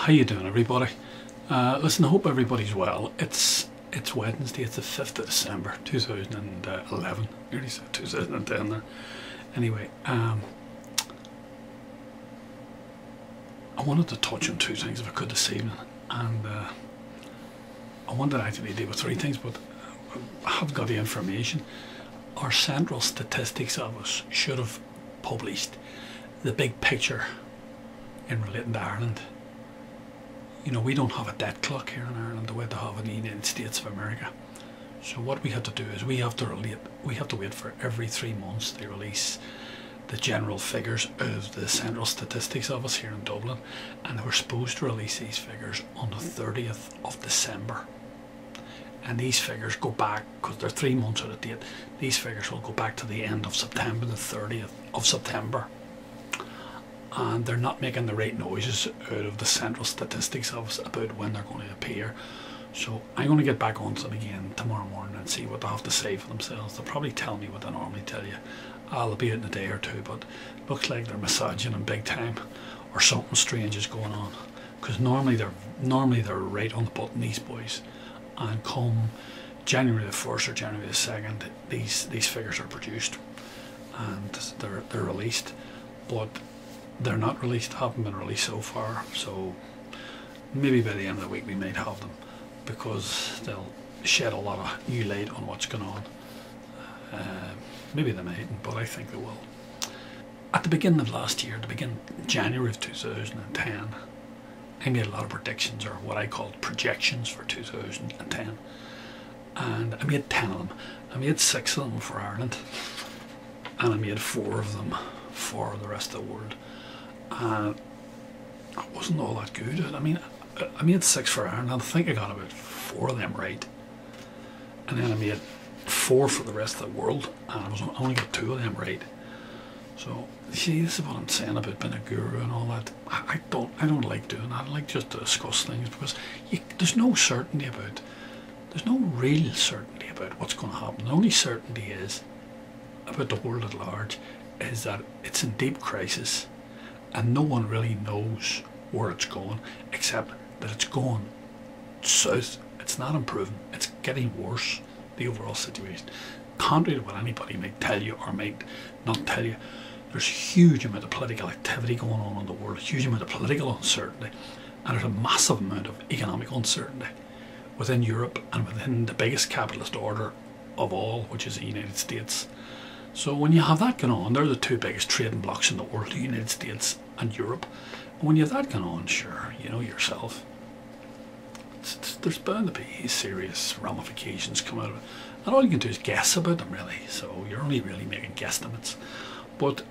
How you doing, everybody? Listen, I hope everybody's well. It's Wednesday, it's the 5th of December 2011. Nearly said 2010 there. Anyway, I wanted to touch on two things if I could this evening, and I wanted to actually deal with three things, but I haven't got the information. Our central statistics office should have published the big picture in relating to Ireland. You know, we don't have a debt clock here in Ireland the way they have in the United States of America. So what we have to do is we have to wait for every 3 months they release the general figures of the Central Statistics Office here in Dublin, and they were supposed to release these figures on the 30th of December. And these figures go back, because they're 3 months out of date, these figures will go back to the end of September, the 30th of September. And they're not making the right noises out of the Central Statistics Office about when they're going to appear. So I'm going to get back onto it again tomorrow morning and see what they have to say for themselves. They'll probably tell me what they normally tell you. I'll be out in a day or two, but it looks like they're massaging them big time, or something strange is going on. Because normally they're right on the button, these boys. And come January the 1st or January the 2nd, these figures are produced and they're released. But they're not released, haven't been released so far, so maybe by the end of the week we might have them, because they'll shed a lot of new light on what's going on. Maybe they mightn't, but I think they will. At the beginning of last year, January of 2010, I made a lot of predictions, or what I called projections, for 2010, and I made 10 of them. I made 6 of them for Ireland, and I made 4 of them for the rest of the world. It wasn't all that good. I mean, I made 6 for Ireland. I think I got about 4 of them right, and then I made 4 for the rest of the world, and I only got 2 of them right. So see, this is what I'm saying about being a guru and all that. I don't like doing that. I like just to discuss things, because there's no certainty about. There's no real certainty about what's going to happen. The only certainty is about the world at large is that it's in deep crisis, and no one really knows where it's going, except that it's going south. It's not improving, it's getting worse, the overall situation. Contrary to what anybody might tell you or might not tell you, there's a huge amount of political activity going on in the world, a huge amount of political uncertainty, and there's a massive amount of economic uncertainty within Europe and within the biggest capitalist order of all, which is the United States. So when you have that going on, they're the 2 biggest trading blocks in the world, the United States and Europe. And when you have that going on, sure, you know yourself, there's bound to be serious ramifications come out of it. And all you can do is guess about them, really. So you're only really making guesstimates. But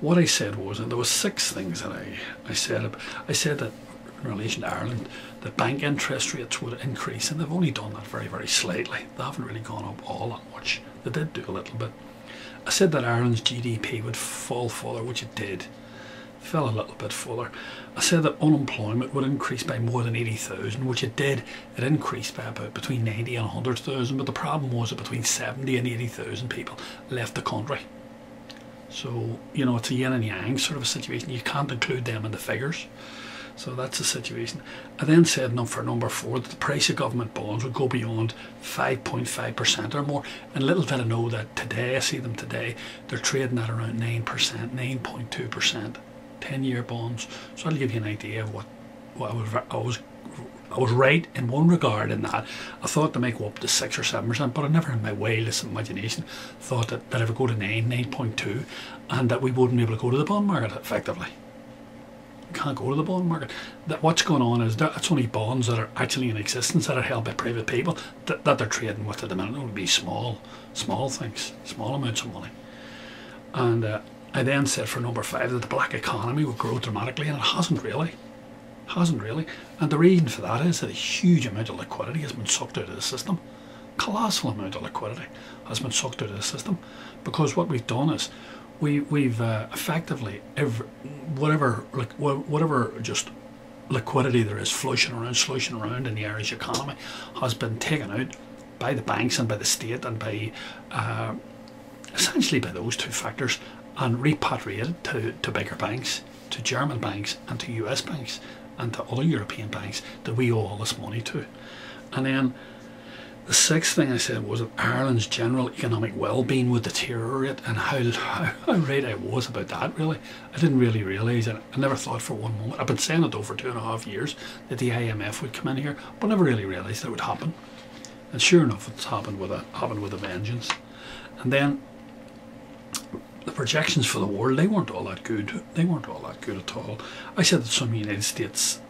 what I said was, and there was 6 things that I said. I said that in relation to Ireland, that bank interest rates would increase, and they've only done that very, very slightly. They haven't really gone up all that much. They did do a little bit. I said that Ireland's GDP would fall further, which it did. It fell a little bit further. I said that unemployment would increase by more than 80,000, which it did. It increased by about between 90 and 100,000, but the problem was that between 70 and 80,000 people left the country. So, you know, it's a yin and yang sort of a situation. You can't include them in the figures. So that's the situation. I then said for number 4 that the price of government bonds would go beyond 5.5% or more. And little did I know that today, I see them today, they're trading at around 9%, 9.2%, 10-year bonds. So that'll give you an idea of what I was right in one regard, in that I thought they might go up to 6 or 7%, but I never in my wildest imagination thought that it would go to 9.2, and that we wouldn't be able to go to the bond market effectively. Can't go to the bond market. That what's going on is that it's only bonds that are actually in existence, that are held by private people, that they're trading with at the minute. It would be small things, small amounts of money. And I then said for number 5 that the black economy would grow dramatically, and it hasn't really. And the reason for that is that a huge amount of liquidity has been sucked out of the system. Colossal amount of liquidity has been sucked out of the system, because what we've done is we've effectively whatever just liquidity there is slushing around in the Irish economy has been taken out by the banks and by the state, and by essentially by those 2 factors, and repatriated to bigger banks, to German banks and to US banks and to other European banks that we owe all this money to. And then the sixth thing I said was that Ireland's general economic well-being would deteriorate, and how right I was about that, really. I didn't really realise it. I never thought for one moment. I've been saying it over 2.5 years that the IMF would come in here, but I never really realised that it would happen. And sure enough, it's happened with a vengeance. And then the projections for the world, they weren't all that good. They weren't all that good at all. I said that some of the United States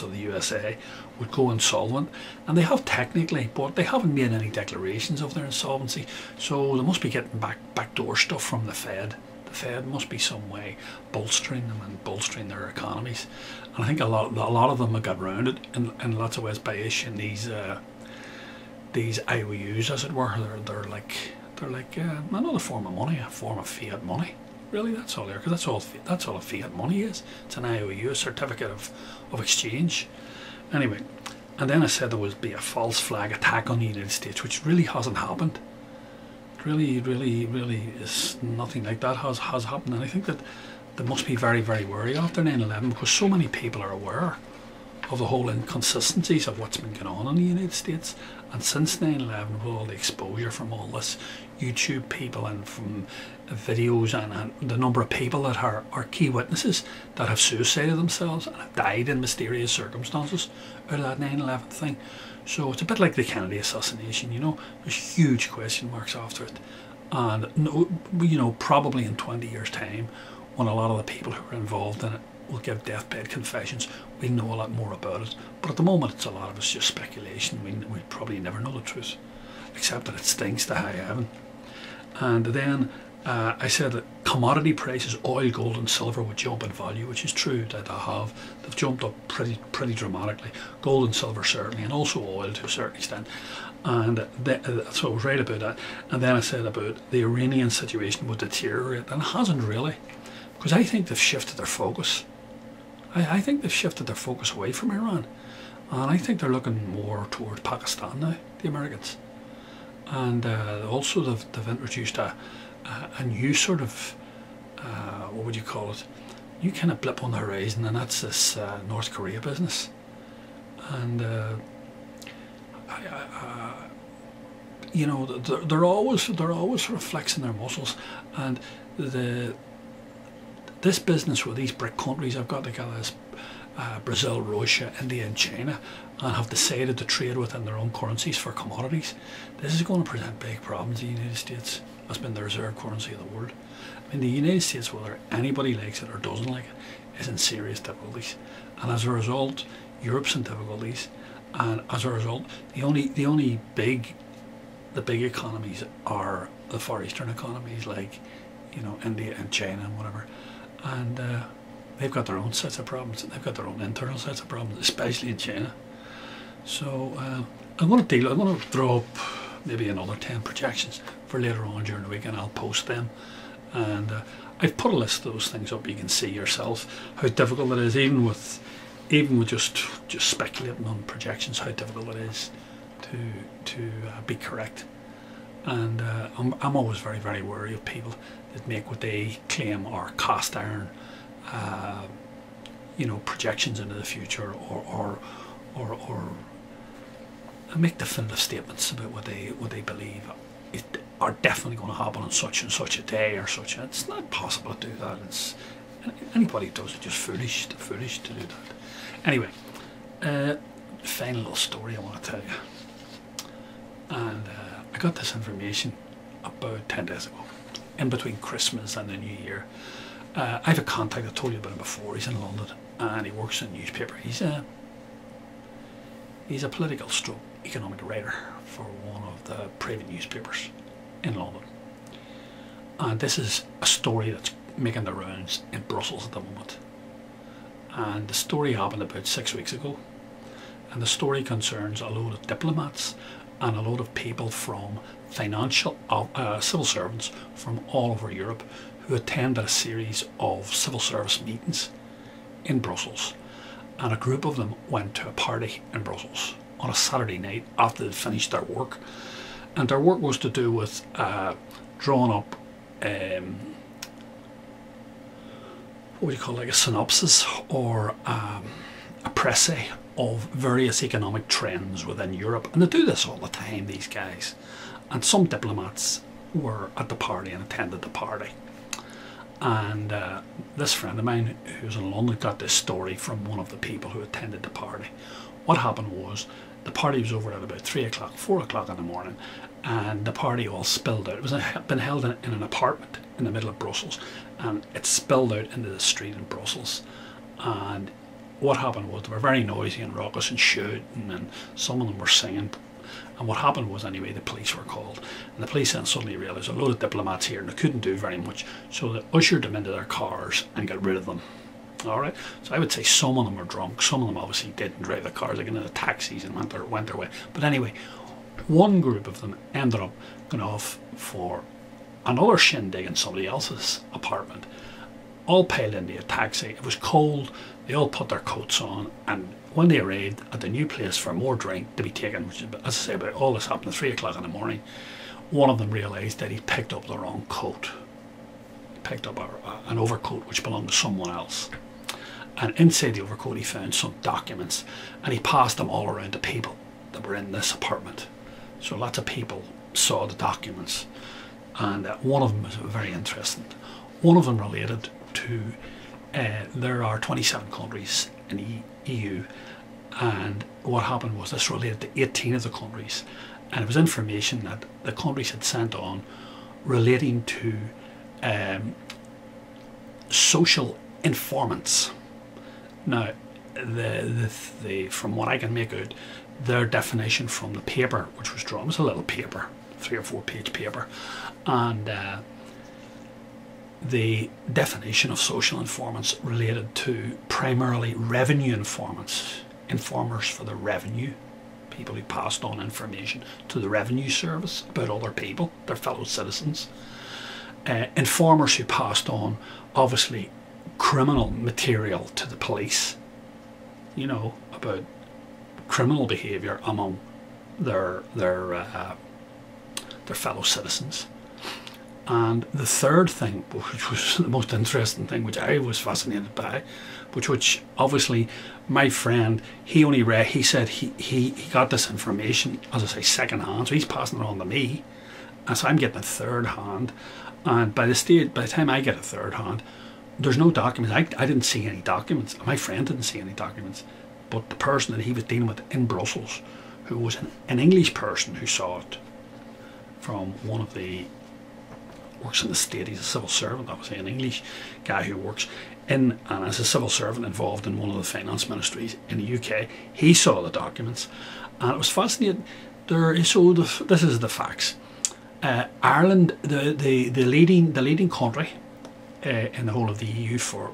of the USA would go insolvent, and they have technically, but they haven't made any declarations of their insolvency, so they must be getting backdoor stuff from the Fed. The Fed must be some way bolstering them and bolstering their economies, and I think a lot of them have got round it in lots of ways by issuing these IOUs, as it were. They're like another form of money, a form of fiat money. Really, that's all there, because that's all a fiat money is. It's an IOU, a certificate of exchange. Anyway, and then I said there would be a false flag attack on the United States, which really hasn't happened. Really is nothing like that has happened. And I think that they must be very, very worried after 9/11, because so many people are aware of the whole inconsistencies of what's been going on in the United States. And since 9/11, with all the exposure from all this YouTube people and from videos, and the number of people that are key witnesses that have suicided themselves and have died in mysterious circumstances out of that 9/11 thing. So it's a bit like the Kennedy assassination, you know. There's huge question marks after it. And, you know, probably in 20 years' time, when a lot of the people who are involved in it will give deathbed confessions, we'll know a lot more about it. But at the moment, it's a lot of it's just speculation. We probably never know the truth, except that it stinks to high heaven. And then I said that commodity prices, oil, gold and silver, would jump in value, which is true that they've jumped up pretty dramatically. Gold and silver certainly, and also oil to a certain extent. And so I was right about that. And then I said about the Iranian situation would deteriorate, and it hasn't really, because I think they've shifted their focus. I think they've shifted their focus away from Iran, and I think they're looking more towards Pakistan now, the Americans. And also they've introduced a new sort of, what would you call it, new kind of blip on the horizon, and that's this North Korea business. And you know, they're always sort of flexing their muscles, and this business with these BRIC countries have got together as Brazil, Russia, India and China, and have decided to trade within their own currencies for commodities. This is going to present big problems in the United States. That's been the reserve currency of the world. I mean, the United States, whether anybody likes it or doesn't like it, is in serious difficulties. And as a result, Europe's in difficulties. And as a result, the big economies are the Far Eastern economies, like, you know, India and China and whatever. And they've got their own sets of problems. They've got their own internal sets of problems, especially in China. So I'm going to throw up maybe another 10 projections for later on during the week, and I'll post them. And I've put a list of those things up. You can see yourself how difficult it is, even with just speculating on projections, how difficult it is to be correct. And I'm always very, very wary of people that make what they claim are cast iron, you know, projections into the future, or make definitive statements about what they believe are definitely going to happen on such and such a day or such. It's not possible to do that. It's anybody who does it just foolish to do that. Anyway, final little story I want to tell you. And I got this information about 10 days ago, in between Christmas and the New Year. I have a contact, I told you about him before. He's in London and he works in a newspaper. He's a political stroke economic writer for one of the private newspapers in London. And this is a story that's making the rounds in Brussels at the moment. And the story happened about 6 weeks ago. And the story concerns a load of diplomats and a load of people from financial civil servants from all over Europe who attended a series of civil service meetings in Brussels. And a group of them went to a party in Brussels on a Saturday night after they'd finished their work. And their work was to do with drawing up what would you call it, like a synopsis or a précis of various economic trends within Europe. And they do this all the time, these guys. And some diplomats were at the party and attended the party. And this friend of mine who's in London got this story from one of the people who attended the party. What happened was the party was over at about 3 o'clock, 4 o'clock in the morning, and the party all spilled out. It was been held in an apartment in the middle of Brussels, and it spilled out into the street in Brussels. And what happened was they were very noisy and raucous and shouting, and some of them were singing. And what happened was, anyway, the police were called, and the police then suddenly realised a load of diplomats here and they couldn't do very much, so they ushered them into their cars and got rid of them. Alright, so I would say some of them were drunk, some of them obviously didn't drive the cars, they got into taxis and went their way. But anyway, one group of them ended up going off for another shindig in somebody else's apartment, all piled into a taxi. It was cold, they all put their coats on, and when they arrived at the new place for more drink to be taken, which is, as I say, about all this happened at 3 o'clock in the morning, one of them realised that he'd picked up the wrong coat. He picked up an overcoat which belonged to someone else. And inside the overcoat he found some documents, and he passed them all around to people that were in this apartment. So lots of people saw the documents, and one of them was very interesting. One of them related to there are 27 countries in the EU, and what happened was this related to 18 of the countries, and it was information that the countries had sent on relating to social informants. Now, from what I can make out, their definition from the paper which was drawn was a little paper, 3 or 4 page paper, and the definition of social informants related to primarily revenue informants, informers for the revenue, people who passed on information to the revenue service about other people, their fellow citizens, informers who passed on obviously criminal material to the police, you know, about criminal behaviour among their fellow citizens. And the third thing, which was the most interesting thing, which I was fascinated by, which obviously my friend, he said he got this information, as I say, second hand, so he's passing it on to me, and so I'm getting it third hand. And by the time I get a third hand, there's no documents. I didn't see any documents. My friend didn't see any documents, but the person that he was dealing with in Brussels, who was an English person who saw it from one of the works in the state, he's a civil servant, obviously an English guy who works in, and as a civil servant involved in one of the finance ministries in the UK, he saw the documents, and it was fascinating. This is the facts. Ireland, the leading country in the whole of the EU for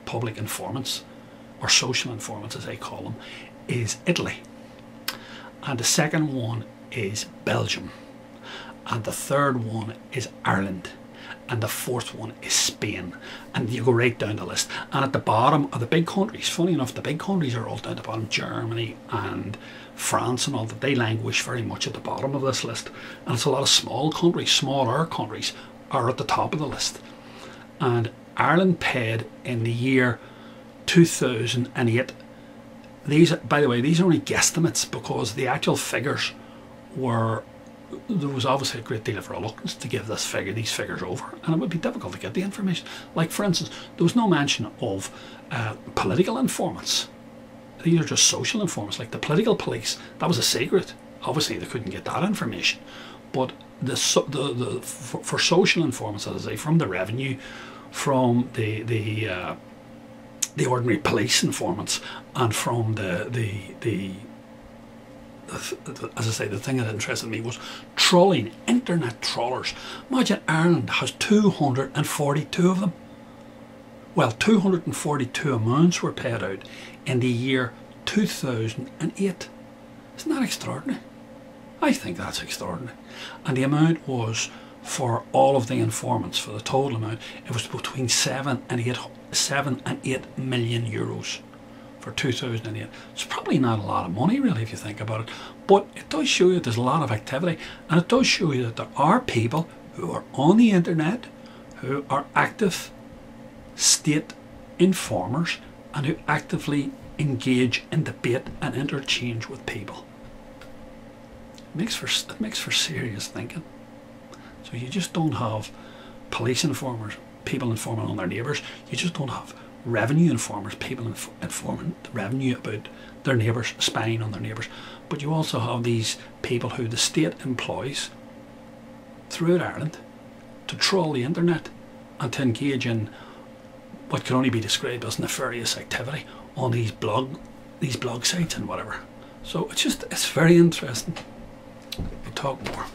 public informants, or social informants as they call them, is Italy, and the second one is Belgium, and the third one is Ireland, and the fourth one is Spain, and you go right down the list. And at the bottom are the big countries. Funny enough, the big countries are all down the bottom. Germany and France and all that, they languish very much at the bottom of this list, and it's a lot of smaller countries are at the top of the list. And Ireland paid in the year 2008, these, by the way, these are only guesstimates, because the actual figures were, there was obviously a great deal of reluctance to give these figures over, and it would be difficult to get the information. Like, for instance, there was no mention of political informants. These are just social informants, like the political police. That was a secret. Obviously, they couldn't get that information. But for social informants, as I say, from the revenue, from the ordinary police informants, and from as I say, the thing that interested me was trolling, internet trawlers. Imagine Ireland has 242 of them. Well, 242 amounts were paid out in the year 2008. Isn't that extraordinary? I think that's extraordinary. And the amount was, for all of the informants, for the total amount, it was between 7 and 8 million euros for 2008. It's probably not a lot of money, really, if you think about it, but it does show you there's a lot of activity, and it does show you that there are people who are on the internet, who are active state informers and who actively engage in debate and interchange with people. It makes for serious thinking. So you just don't have police informers, people informing on their neighbours. You just don't have revenue informers, people informing the revenue about their neighbours, spying on their neighbours. But you also have these people who the state employs throughout Ireland to troll the internet and to engage in what can only be described as nefarious activity on these blog sites and whatever. So it's very interesting. We'll talk more.